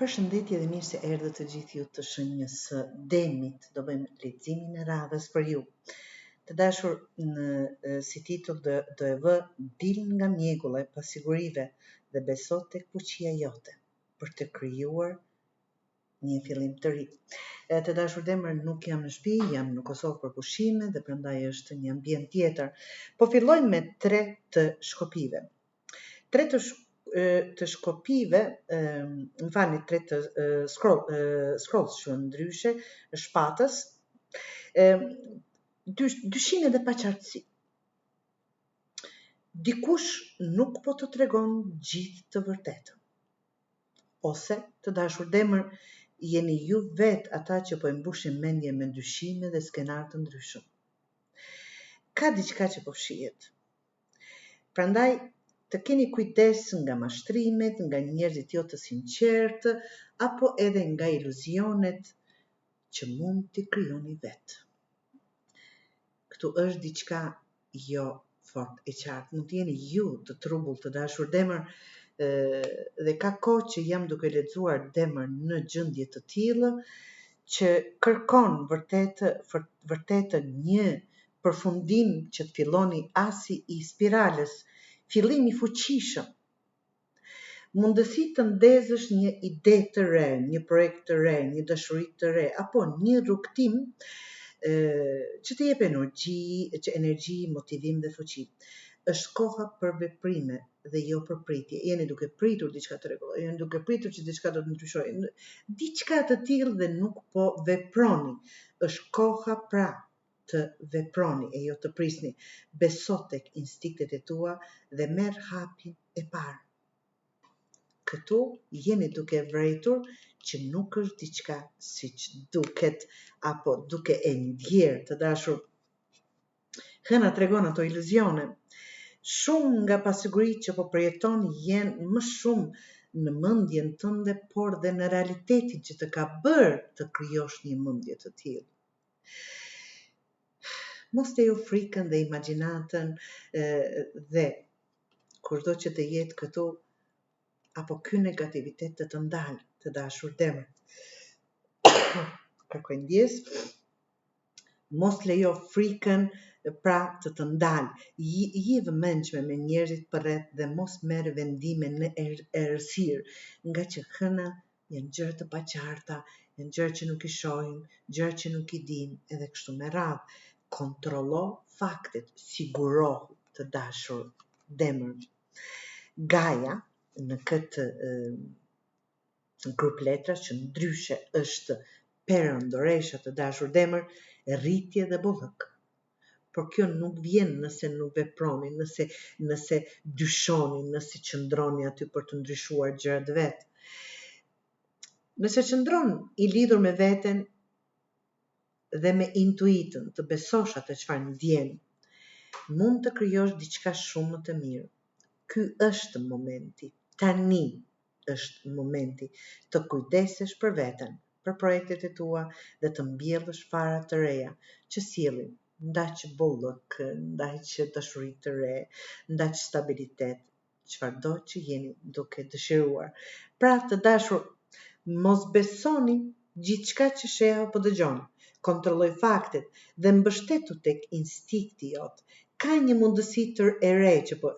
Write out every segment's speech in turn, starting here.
Përshëndetje dhe mirë se erdhët të gjithë ju të shenjës së Demit. Do bëjmë leximin e radhës për ju. Të dashur, si titull do e vë dil nga mjegulla e pasigurive dhe beso tek fuqia jote për të krijuar një fillim të ri. Të dashur Demër, nuk jam në shtëpi, jam në Kosovë për pushime dhe prandaj është një ambient tjetër. Po fillojmë me 3 të shkopive. 3 të shkopive, më falni, 3 të scrolls që ndryshe, shpatës, dyshime dhe paqartësi. Dikush nuk po të tregon gjithë të vërtetën. Ose, të dashur Demër, jeni ju vetë ata që po e mbushin mendje me dyshime dhe skenar të ndryshëm. Ka diçka që po fshihet. Prandaj, të keni kujdes nga mashtrimet, nga njerëzit jo të sinqertë, apo edhe nga iluzionet që mund t'i krijoni vetë. Këtu është diçka jo fort e qartë. Mund t'jeni ju të trubull të dashur Demër, dhe ka kohë që jam duke lexuar Demër në gjendje të tillë që kërkon vërtet një përfundim që të filloni asi i spiralës, fillim i fuqishëm. Mundësi të ndezësh një ide të re, një projekt të re, një dashuri të re, apo një rrugtim që të jep energji, motivim dhe fuqi. Është koha për veprime dhe jo për pritje. Jeni duke pritur diçka të rregullojë, jeni duke pritur që diçka do të ndryshojë. Diçka të tillë dhe nuk po veproni. Është koha pra të veproni e jo të prisni. Beso tek instinktet e tua dhe merr hapin e parë. Këtu jeni duke vërejtur që nuk është diçka siç duket apo duke e ndjerë, të dashur. Hëna tregon ato iluzione. Shumë nga pasiguritë që po përjeton jenë më shumë në mendjen tënde, por dhe në realitetin që të ka bërë të krijosh një mendje të tillë. Mos të ju frikën dhe imagjinatën dhe kurdo që të jetë këtu apo ky negativitet të ndalë, të dashur Demër. Kërkoj ndjes, mos lejo frikën pra të ndalë. Je vëmendshme me njerëzit përreth dhe mos merr vendime në errësirë, nga që hëna janë gjëra të paqarta, janë gjëra që nuk i shohim, gjëra që nuk i dim, edhe kështu me radhë. Kontrollo faktet, sigurohu të dashur Demër. Gaja në këtë grup letrash që ndryshe është perëndoresha të dashur Demër, rritje dhe bollëk. Por kjo nuk vjen nëse nuk veproni, nëse dyshoni, nëse qëndroni aty për të ndryshuar gjërat vetë. Nëse qëndron i lidhur me veten dhe me intuitën, të besosh atë çfarë ndjen, mund të krijosh diçka shumë më të mirë. Ky është momenti. Tani është momenti të kujdesesh për veten, për projektet e tua dhe të mbjellësh fara të reja që sillin ndaq bollëk, ndaq dashuri të re, ndaq stabilitet, çfarëdo që jeni duke dëshiruar. Pra, të dashur, mos besoni gjithçka që sheh apo dëgjon. Kontrolloj faktet dhe mbështetu tek instinkti jot. Ka një mundësi të re që po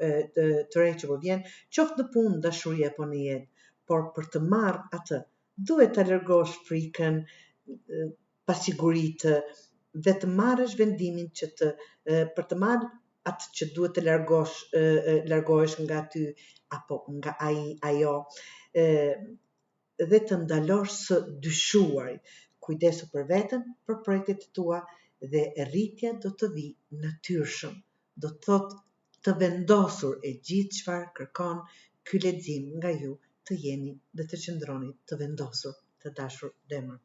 vjen, qoftë në punë, dashuri apo në jetë, por për të marrë atë, duhet ta largosh frikën, pasiguritë dhe të marrësh vendimin për të marrë atë që duhet të largohesh nga ty apo nga ajo dhe të ndalosh së dyshuari. Kujdesu për veten, për projektet e tua dhe rritja do të vi natyrshëm. Do të thotë të vendosur e gjithë çfarë kërkon ky lexim nga ju, të jeni dhe të qëndroni të vendosur, të dashur Demër.